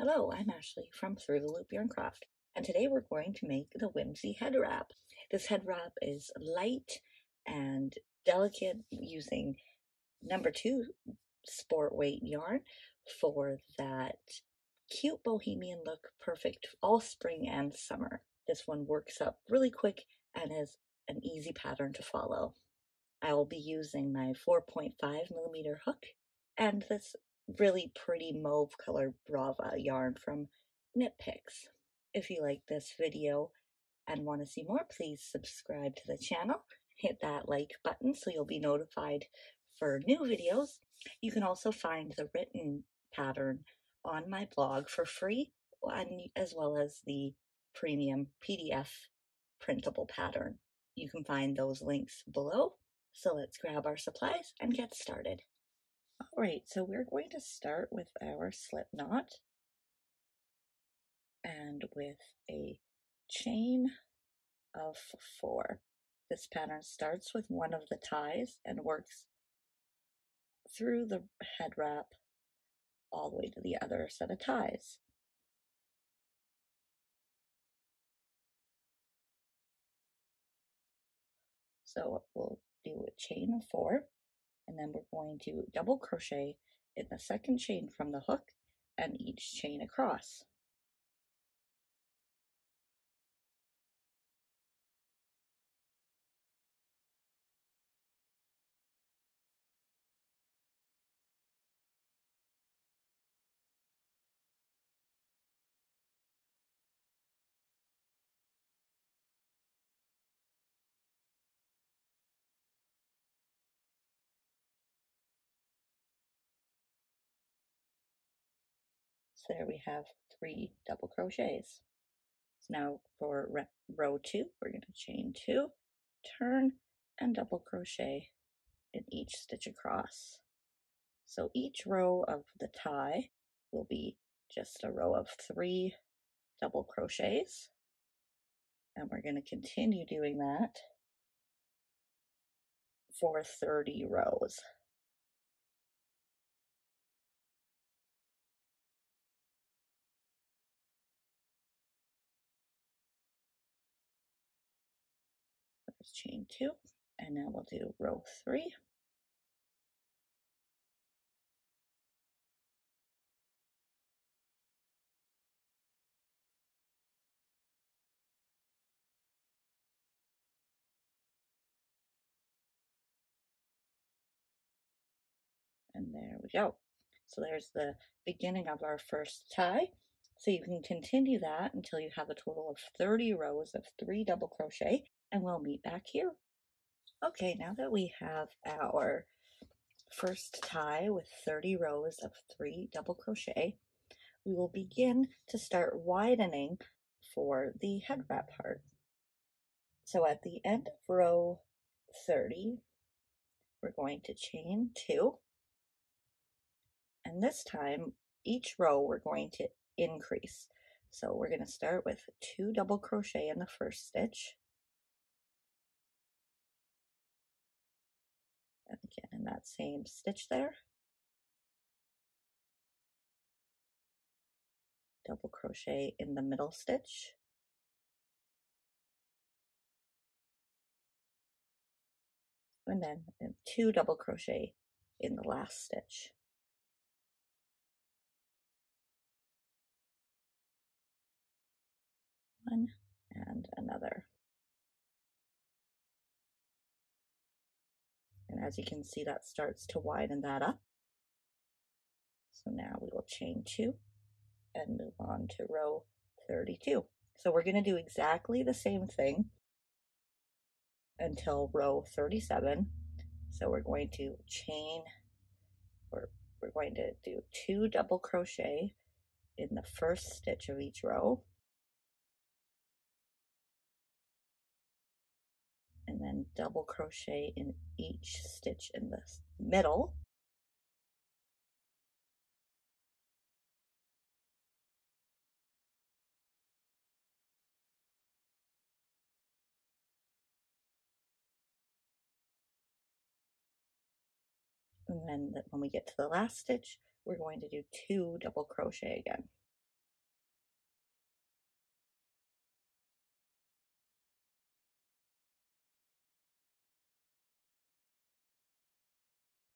Hello, I'm Ashley from Through the Loop Yarn Craft, and today we're going to make the Whimsy Head Wrap. This head wrap is light and delicate, using #2 sport weight yarn for that cute bohemian look, perfect all spring and summer. This one works up really quick and is an easy pattern to follow. I will be using my 4.5mm hook and this really pretty mauve colored Brava yarn from Knit Picks. If you like this video and want to see more, please subscribe to the channel. Hit that like button so you'll be notified for new videos. You can also find the written pattern on my blog for free, as well as the premium PDF printable pattern. You can find those links below. So let's grab our supplies and get started. All right, so we're going to start with our slip knot and with a chain of 4. This pattern starts with one of the ties and works through the head wrap all the way to the other set of ties. So we'll do a chain of 4, and then we're going to double crochet in the second chain from the hook and each chain across. So there we have 3 double crochets. So now for row 2, we're going to chain 2, turn, and double crochet in each stitch across. So each row of the tie will be just a row of 3 double crochets, and we're going to continue doing that for 30 rows. There's chain 2, and now we'll do row 3. And there we go. So there's the beginning of our first tie. So you can continue that until you have a total of 30 rows of 3 double crochet, and we'll meet back here. Okay, now that we have our first tie with 30 rows of 3 double crochet, we will begin to start widening for the head wrap part. So at the end of row 30, we're going to chain 2. And this time, each row we're going to increase. So we're going to start with 2 double crochet in the first stitch. And again, in that same stitch there, double crochet in the middle stitch. And then 2 double crochet in the last stitch. One and another. And as you can see, that starts to widen that up. So now we will chain 2 and move on to row 32. So we're going to do exactly the same thing until row 37. So we're going to chain, or we're going to do 2 double crochet in the first stitch of each row, and then double crochet in each stitch in the middle. And then when we get to the last stitch, we're going to do 2 double crochet again.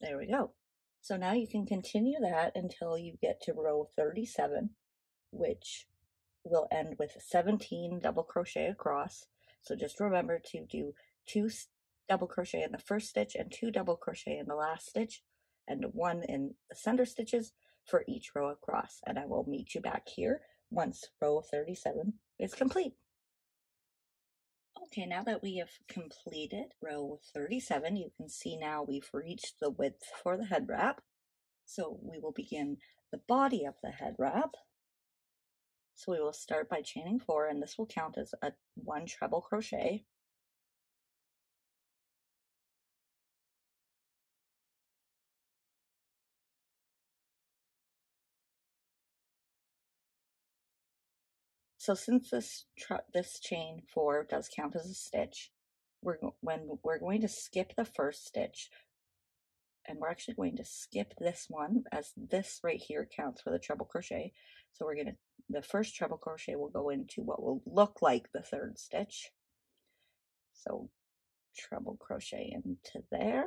There we go. So now you can continue that until you get to row 37, which will end with 17 double crochet across. So just remember to do 2 double crochet in the first stitch and 2 double crochet in the last stitch and 1 in the center stitches for each row across. And I will meet you back here once row 37 is complete. Okay, now that we have completed row 37, you can see now we've reached the width for the head wrap. So we will begin the body of the head wrap. So we will start by chaining 4, and this will count as a 1 treble crochet. So since this chain 4 does count as a stitch, when we're going to skip the first stitch, and we're actually going to skip this one, as this right here counts for the treble crochet. So the first treble crochet will go into what will look like the third stitch. So treble crochet into there.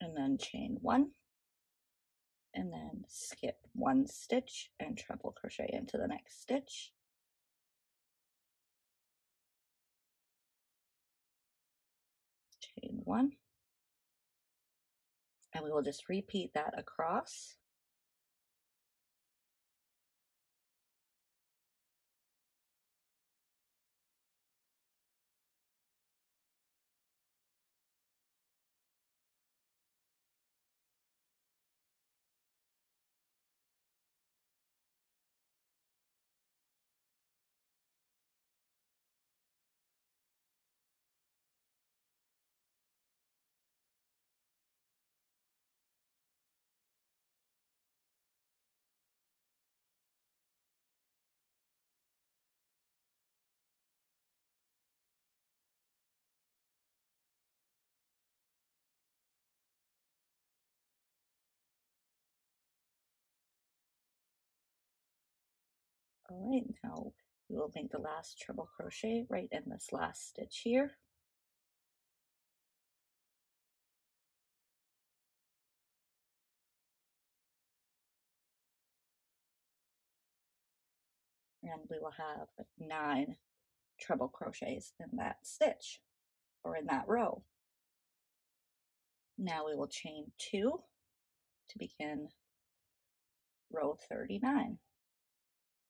And then chain 1. And then skip 1 stitch and treble crochet into the next stitch. Chain 1. And we will just repeat that across. All right, now we will make the last treble crochet right in this last stitch here. And we will have 9 treble crochets in that stitch, or in that row. Now we will chain 2 to begin row 39.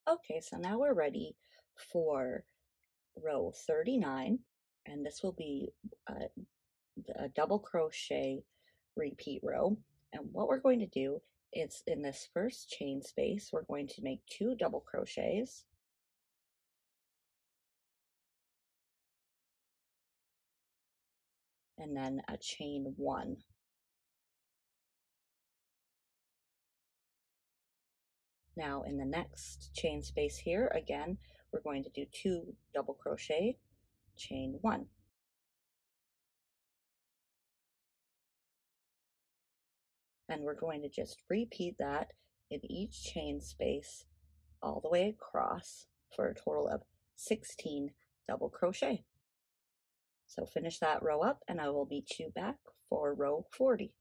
Okay, so now we're ready for row 39, and this will be a double crochet repeat row. And what we're going to do is, in this first chain space, we're going to make 2 double crochets, and then a chain 1. Now in the next chain space here, again, we're going to do 2 double crochet, chain 1. And we're going to just repeat that in each chain space all the way across for a total of 16 double crochet. So finish that row up and I will meet you back for row 40.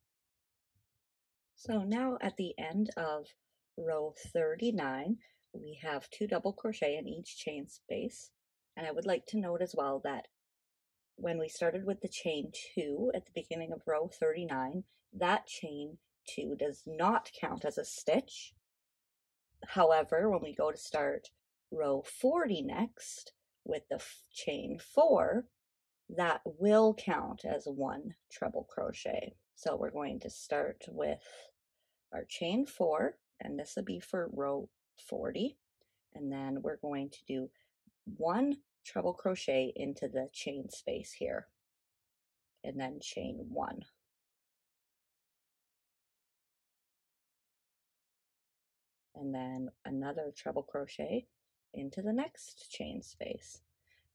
So now at the end of row 39, we have 2 double crochet in each chain space. And I would like to note as well that when we started with the chain 2 at the beginning of row 39, that chain 2 does not count as a stitch. However, when we go to start row 40 next with the chain 4, that will count as 1 treble crochet. So we're going to start with our chain 4, and this will be for row 40, and then we're going to do 1 treble crochet into the chain space here, and then chain 1. And then another treble crochet into the next chain space.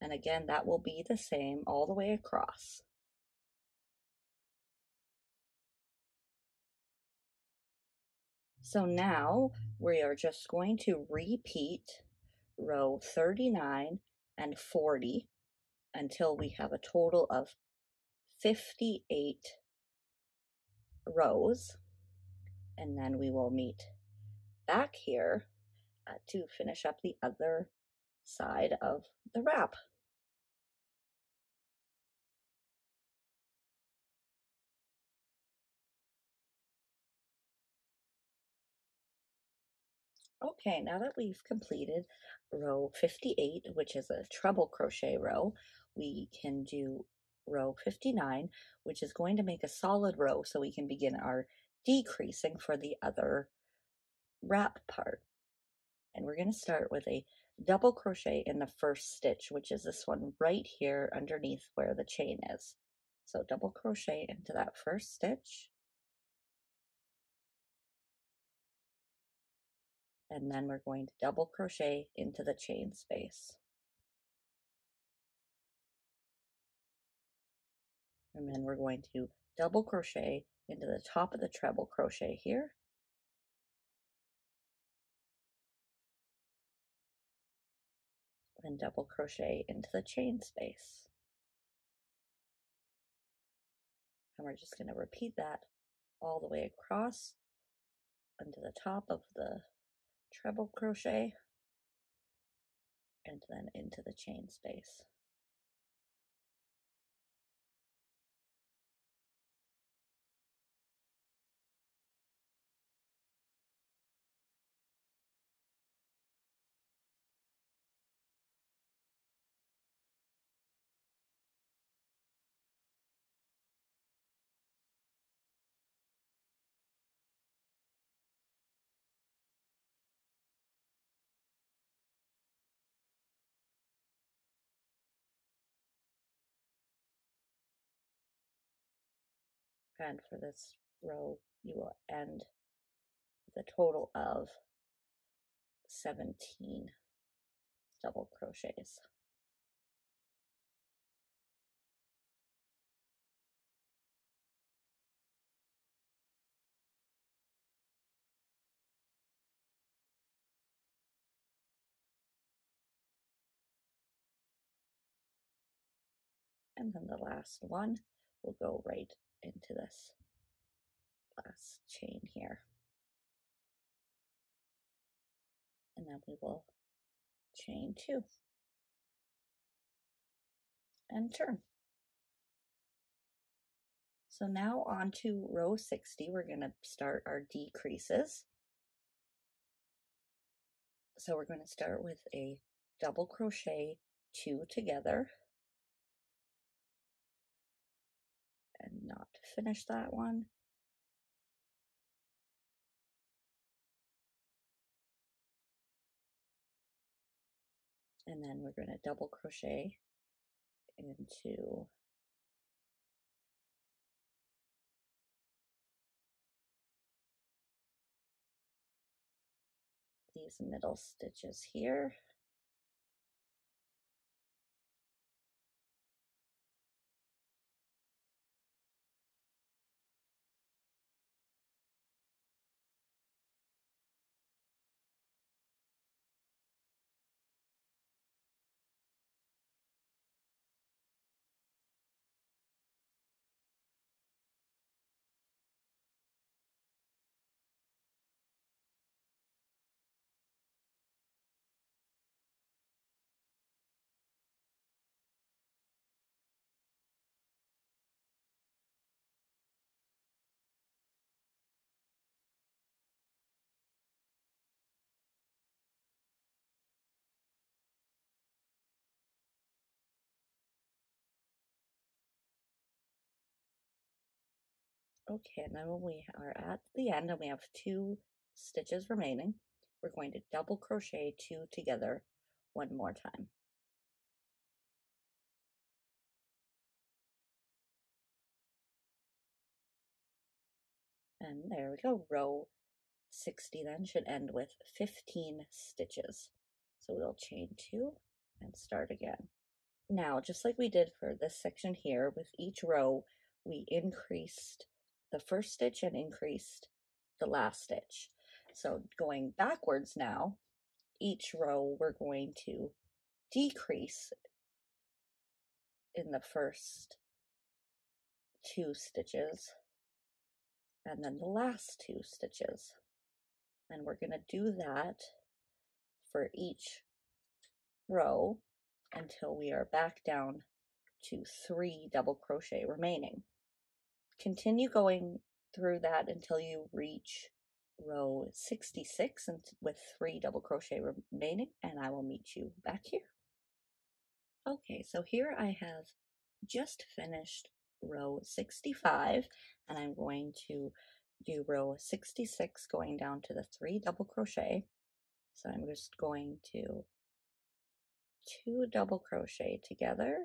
And again, that will be the same all the way across. So now we are just going to repeat row 39 and 40 until we have a total of 58 rows, and then we will meet back here to finish up the other side of the wrap. Okay, now that we've completed row 58, which is a treble crochet row, we can do row 59, which is going to make a solid row so we can begin our decreasing for the other wrap part. And we're going to start with a double crochet in the first stitch, which is this one right here underneath where the chain is. So double crochet into that first stitch, and then we're going to double crochet into the chain space. And then we're going to double crochet into the top of the treble crochet here, and double crochet into the chain space. And we're just going to repeat that all the way across into the top of the treble crochet and then into the chain space. And for this row, you will end with a total of 17 double crochets. And then the last one will go right into this last chain here. And then we will chain 2 and turn. So now on to row 60, we're going to start our decreases. So we're going to start with a double crochet 2 together and not finish that one. And then we're going to double crochet into these middle stitches here. Okay, and then when we are at the end and we have 2 stitches remaining, we're going to double crochet 2 together one more time. And there we go. Row 60 then should end with 15 stitches. So we'll chain 2 and start again. Now, just like we did for this section here, with each row, we increased the first stitch and increased the last stitch. So going backwards now, each row we're going to decrease in the first 2 stitches and then the last 2 stitches. And we're going to do that for each row until we are back down to 3 double crochet remaining. Continue going through that until you reach row 66 and with 3 double crochet remaining, and I will meet you back here. Okay, so here I have just finished row 65, and I'm going to do row 66 going down to the 3 double crochet. So I'm just going to 2 double crochet together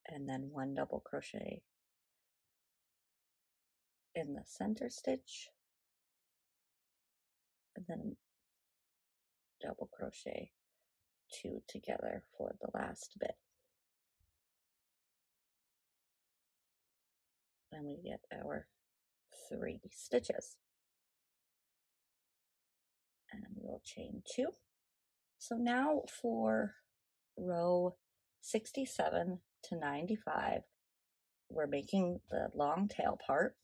and then 1 double crochet in the center stitch and then double crochet 2 together for the last bit. And we get our 3 stitches. And we'll chain 2. So now for row 67 to 95, we're making the long tail part.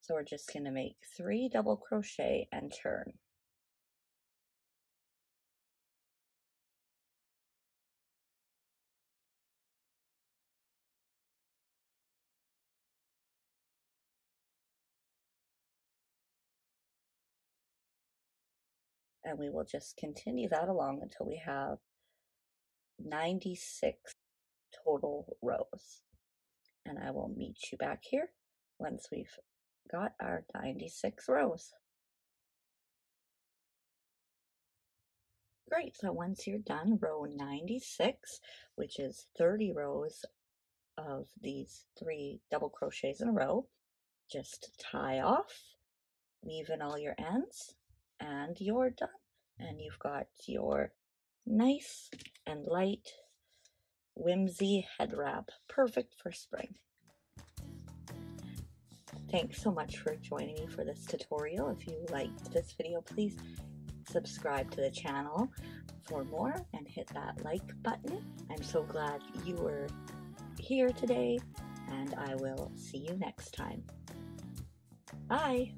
So we're just going to make 3 double crochet and turn. And we will just continue that along until we have 96 total rows. And I will meet you back here once we've got our 96 rows. Great, so once you're done row 96, which is 30 rows of these 3 double crochets in a row, just tie off, weave in all your ends, and you're done. And you've got your nice and light Whimsy head wrap, perfect for spring. Thanks so much for joining me for this tutorial. If you liked this video, please subscribe to the channel for more and hit that like button. I'm so glad you were here today, and I will see you next time. Bye!